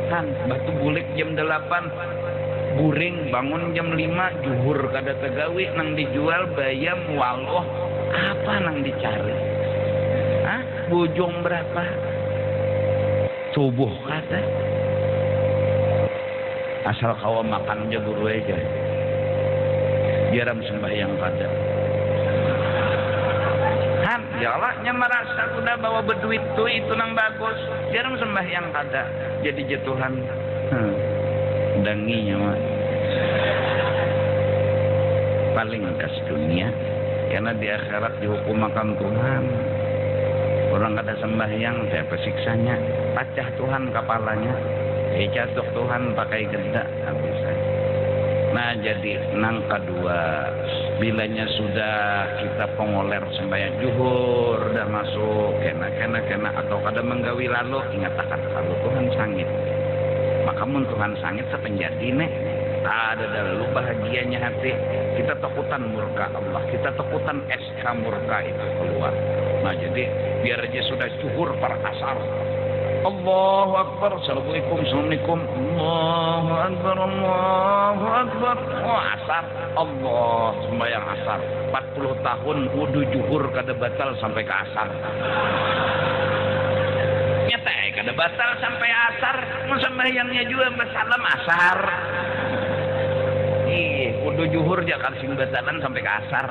S1: kan batu bulik jam 8 guring bangun jam 5 juhur kada tegawi nang dijual bayam waluh apa nang dicari bujung berapa subuh kada asal kawa makan aja guru aja jaram sembahyang kada kan jalaknya merasa sudah bawa berduit tuh itu nang bagus jaram sembahyang kada jadi jatuhan danginya mah paling kas dunia karena di akhirat dihukum makan Tuhan orang kada sembahyang siapa siksanya pacah Tuhan kepalanya jatuh Tuhan pakai geda habis saja. Nah jadi nang kedua bilanya sudah kita pengoler sembahyang juhur dah masuk kena atau kada menggawi lalu ingat akan kalau Tuhan sangit maka mun Tuhan sangit sepenjadi nih ada dalam bahagianya hati kita takutan murka Allah kita takutan SK murka itu keluar. Nah jadi biar aja sudah juhur para asar Allahu Akbar, Assalamualaikum, Assalamualaikum, Allahu Akbar, Allahu Akbar. Oh asar, Allah sembahyang asar. 40 tahun wudu juhur kada batal sampai ke asar. Nyata kada batal sampai asar, sembahyangnya juga bersalam asar. Ih, wudu juhur jangan sing batalan sampai ke asar.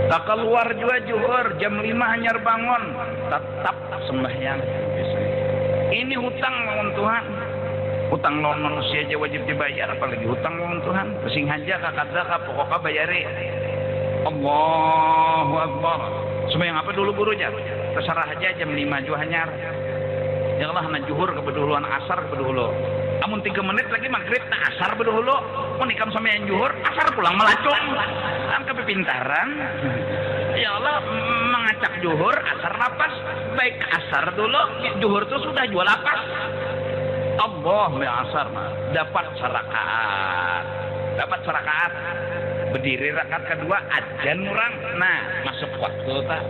S1: Tak keluar juga juhur jam 5 hanyar bangun tetap sembahyang. Ini hutang lawan Tuhan. Hutang lawan manusia aja wajib dibayar apalagi hutang lawan Tuhan. Pesing aja kakak pokoknya bayari. Allahu Akbar. Sembahyang apa dulu gurunya? Terserah aja jam 5 juga hanyar. Janganlah na juhur keduluan asar kedulu. Amun 3 menit lagi maghrib na asar kedulu. Mun ikam sembahyang juhur asar pulang melacung. Kan kepintaran. Ya Allah mengacak juhur asar lapas baik asar dulu juhur itu sudah jual lapas Allah ya asar dapat serakaat berdiri rakaat kedua ajan orang nah masuk waktu tak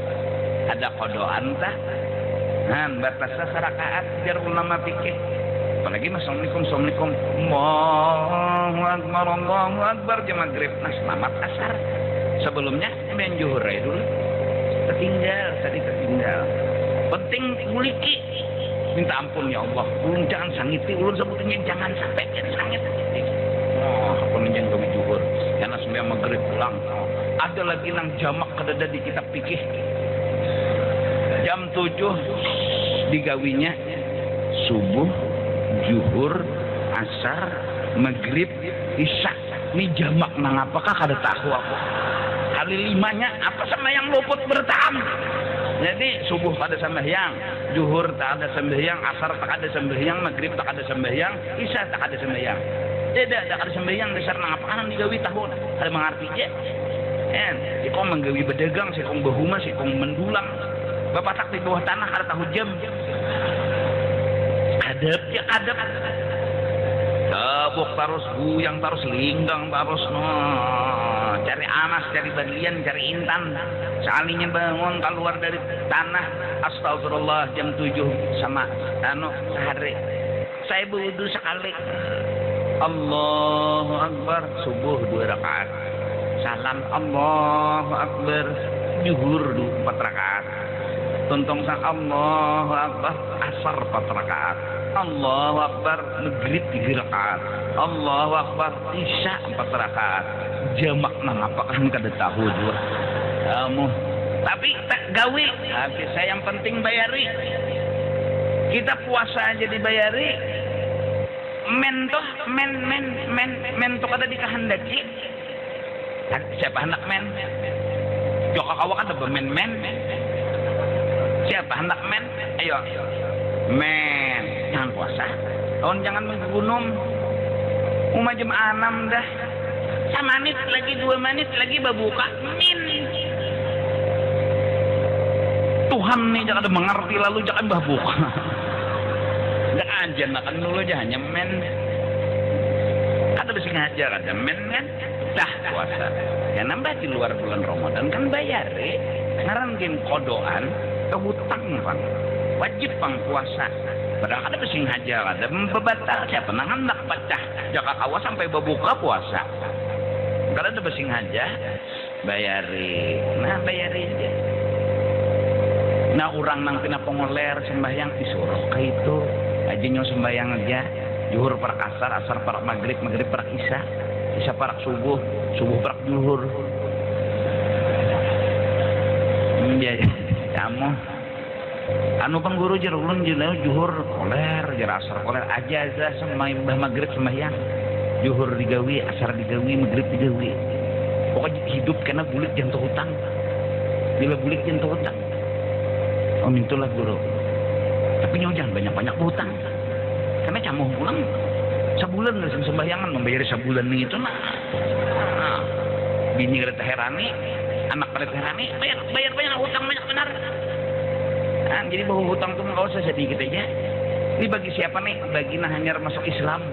S1: ada kodoan tak nah batasnya serakaat biar ulama pikir apalagi Assalamualaikum Allahu Akbar jam maghrib nah selamat asar sebelumnya main juhur aja dulu tertinggal penting muliki minta ampun ya Allah ulun jangan sangiti ulun sebetulnya jangan sampai sangit apa menjeng kami juhur karena sembahyang maghrib pulang ada lagi nang jamak kedada di kitab fikih jam 7 digawinya subuh juhur asar maghrib isya ini jamak nang apakah kada tahu aku kali 5-nya apa sembahyang luput bertam jadi subuh tak ada sembahyang juhur tak ada sembahyang asar tak ada sembahyang maghrib tak ada sembahyang isya tak ada sembahyang tidak ada sembahyang dasar nang apaan digawi tahun ada mengerti je sikong menggawi berdagang sikong berhuma sikong mendulang bapak tak di bawah tanah ada tahu jam adab ya adab tabuk terus buyang terus linggang terus cari anas, cari balian, cari intan sekalinya bangun keluar dari tanah astagfirullah jam 7 sama sehari saya wudu sekali Allahu Akbar subuh 2 rakaat salam Allahu Akbar zuhur 4 rakaat tuntung sang Allahu Akbar asar 4 rakaat Allahu Akbar maghrib 3 rakaat Allahu Akbar isya 4 rakaat jamak nang apakah kada tahu juga kamu tapi tak gawi tapi saya yang penting bayari kita puasa aja dibayari men toh kada dikehendaki siapa hendak men joko kawa kada bemen siapa hendak men ayo men jangan puasa. Kawan jangan menggunung. Umah jam 6 dah. Samanit lagi 2 menit lagi berbuka. Min. Tuhan nih jangan ada mengerti lalu jangan berbuka. Enggak aja makan dulu aja hanya men. Kata besi ngajar aja men kan. Dah puasa. Ya nambah di luar bulan Ramadan kan bayar ngaran game kodoan ke hutang bang. Wajib bang puasa. Padahal ada besi ngajar ada bebatal siapa nangan nak pecah. Jaka kawas sampai berbuka puasa. Kalau ada besi ngajar bayari. Nah bayari aja. Nah orang nang pina pengoler sembahyang disuruh kayak itu. Ajinya sembahyang aja. Zuhur parak asar, asar parak maghrib, maghrib parak isya. Isya parak subuh, subuh parak zuhur. Ya, kamu. Anu pengguru jer ulun jeung zuhur koler, jer asar koler aja sembahyang maghrib sembahyang. Zuhur digawi, asar digawi, maghrib digawi. Pokoknya hidup karena bulik jangan hutang. Bila bulik jangan hutang. Oh mintulah guru. Tapi nyawa jangan banyak-banyak hutang. Karena camuh pulang sebulan nggak sembayangan membayar sebulan nih itu nah. Bini kada teherani, anak kada teherani, bayar banyak hutang banyak benar. Nah, jadi bahwa hutang tuh nggak usah sedikit aja. Ini bagi siapa nih? Bagi nang hanyar masuk Islam.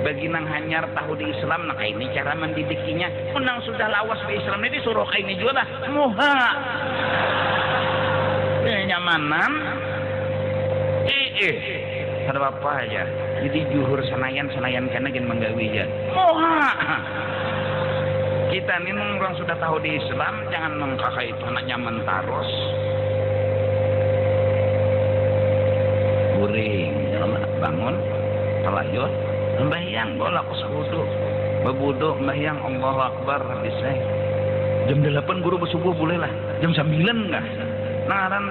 S1: Bagi nang hanyar tahu di Islam, nah kayak ini cara mendidikinya. Menang sudah lawas di Islam ini disuruh kayak ini juga lah. Muha. Nyamanan. Ada apa aja. Jadi juhur senayan kena gen menggawi aja. Moha. Kita ini orang sudah tahu di Islam, jangan mengkakai itu anak nyaman taros. Guring, bangun, telayut, sembahyang, bola kus wudu, bebudu, sembahyang, Allahu Akbar, habis jam 8 guru bersubuh boleh lah, jam 9 enggak. Naran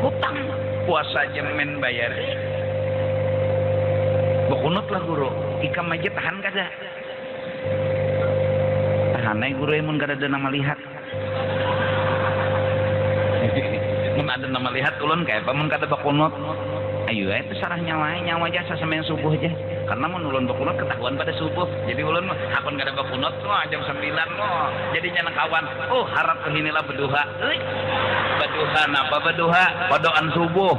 S1: hutang puasa jam men bayar. Bekunut lah guru, ikam aja tahan kada. Tahan aja guru emun kada ada nama lihat. Mun ada nama lihat ulun kayak apa mun kada bekunut. Ayo itu sarah nyawa jasa sama yang subuh aja. Karena mun ulun bekunut ketahuan pada subuh. Jadi ulun akun kada bekunut jam 9 jadinya kawan. Oh harap inilah berduha. Berduha napa berduha? Padoan subuh.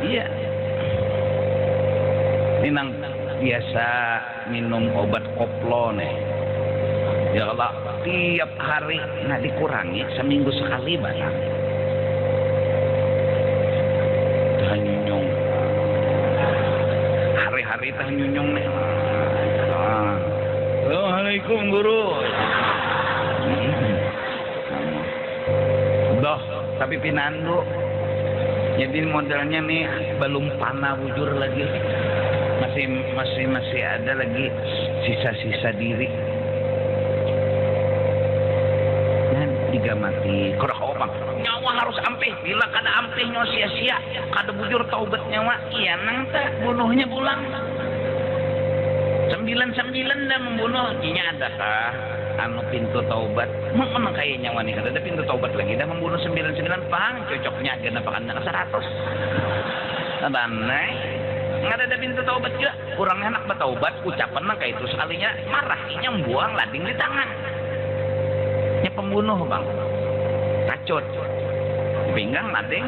S1: Iya. Ini nang biasa minum obat koplo nih. Ya kalau tiap hari nggak dikurangi seminggu sekali barang. Tah nyunyung. Hari-hari tah nyunyung nih. Assalamualaikum guru. Doh, tapi pinandu. Jadi modelnya nih belum panah bujur lagi, masih ada lagi sisa-sisa diri. Dan tiga mati. Kalau bang, nyawa harus ampih. Bila kada ampih nyawa sia-sia, kada bujur taubat nyawa. Iya nang tak bunuhnya pulang. 99 dah membunuh. Inya adakah anu pintu taubat? Memang kayak nyawa nih kada ada pintu taubat lagi. Dah membunuh 99 pang cocoknya aja napakan nak 100. Tanai nggak ada pintu taubat juga. Kurangnya anak bertaubat ucapan nang kayak itu sekalinya marah. Inya buang lading di tangan. Nya pembunuh bang. Kacut. Pinggang lading.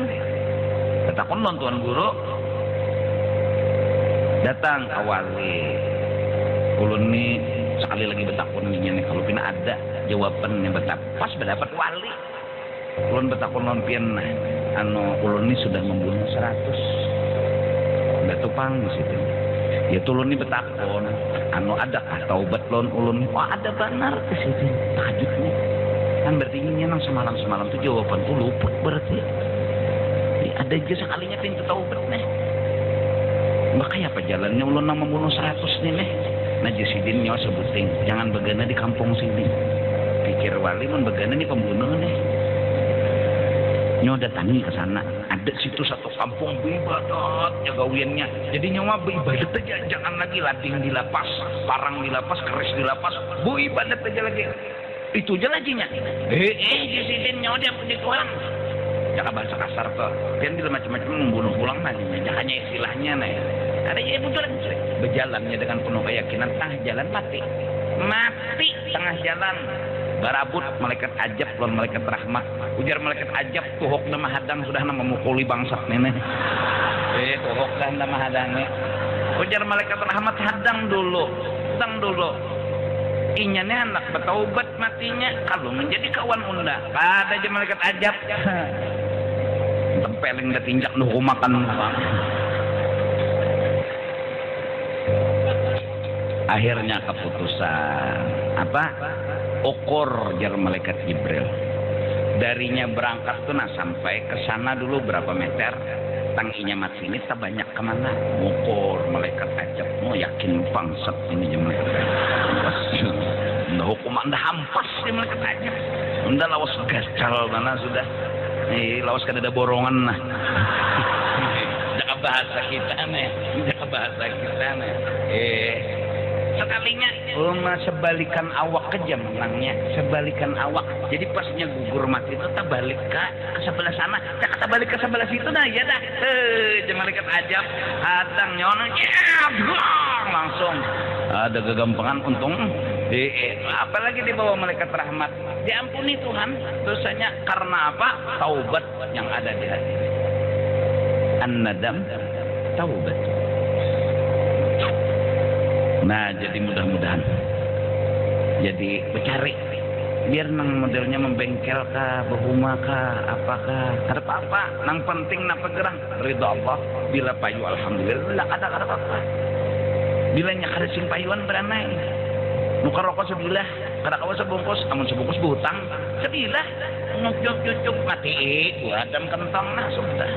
S1: Ketakon tuan guru. Datang awali. Ulun nih sekali lagi betakun nih kalau pina ada jawabannya betap pas berdapat wali. Ulun betakun lompian anu ulun nih sudah membunuh 100. Udah tupang di situ. Ya ulun nih betakun anu adakah taubat lon ulun nih? Wah ada benar di situ. Tajudnya kan berarti ini nang semalam tuh jawaban tuh luput berarti. Ya, ada aja sekalinya pintu taubat nih. Makanya apa jalannya ulun nang membunuh 100 nih nih. Najisidin nyawa sebuting, jangan begana di kampung sini. Pikir wali mun begana nih pembunuh nih. Nyawa datangi ke sana, ada situ satu kampung beribadat, jagawiannya. Jadi nyawa beribadat aja, jangan lagi lading di lapas, parang di lapas, keris di lapas, beribadat aja lagi. Itu aja lajinya. Disiden nyodem di kolam. Jaka bahasa kasar tuh. Kan bila macam-macam membunuh ulang lajinya. Hanya istilahnya nah. Ada yang betul berjalannya dengan penuh keyakinan tengah jalan mati. Mati tengah jalan. Barabut malaikat ajab lawan malaikat rahmat. Ujar malaikat ajab tuhok nama hadang sudah nama memukuli bangsat nenek. Tuhok dah nama hadang nih. Ujar malaikat rahmat hadang dulu. Hadang dulu. Inyanya anak bertaubat matinya kalau menjadi kawan unda. Ada aja malaikat ajab. Tempeleng dah tinjak nuh makan bang. Akhirnya keputusan apa? Ukur jar malaikat Jibril. Darinya berangkat tuh nah sampai ke sana dulu berapa meter. Tanginya mati ini tak banyak kemana. Ukur malaikat ajab. Mau yakin bangsat ini jam malaikat ajab. Nda hukuman dah hampas di malaikat ajab. Nda lawas gacal mana sudah. Lawas kada ada borongan nah. Jaka bahasa kita nih. Jaka bahasa kita nih. Sekalinya sebalikan awak kejam menangnya, sebalikan awak. Jadi pasnya gugur mati itu tak balik ke sebelah sana, tak balik ke sebelah situ nah ya dah. Malaikat ajab hadang nyono langsung ada kegampangan untung. Apalagi dibawa malaikat rahmat, diampuni Tuhan dosanya karena apa? Taubat yang ada di hati. An-nadam taubat. Nah, jadi mudah-mudahan jadi bercari biar nang modelnya membengkel kah, bahuma kah, apakah, kada apa-apa. Nang penting nang pegerang ridha Allah. Bila payu alhamdulillah kada apa-apa. Bila nya kada sing payuan beranai. Nuka rokok sebilah, kada kawa sebungkus, amun sebungkus buhutang sebilah. Nyucuk mati buat dan kentong nah sudah.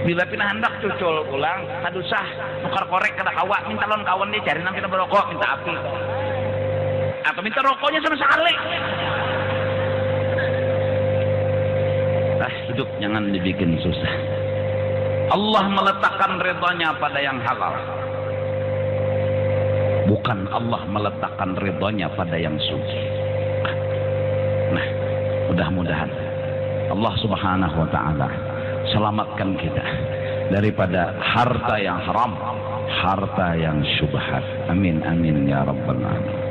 S1: Bila pindah hendak cucul ulang, aduh sah, nukar korek kada kawa, minta lon kawan dia cari nanti berokok, minta api. Atau minta rokoknya sama sekali. Hidup jangan dibikin susah. Allah meletakkan ridhonya pada yang halal. Bukan Allah meletakkan ridhonya pada yang suci. Nah, mudah-mudahan Allah Subhanahu wa ta'ala selamatkan kita daripada harta yang haram, harta yang syubhat. Amin amin ya rabbal alamin.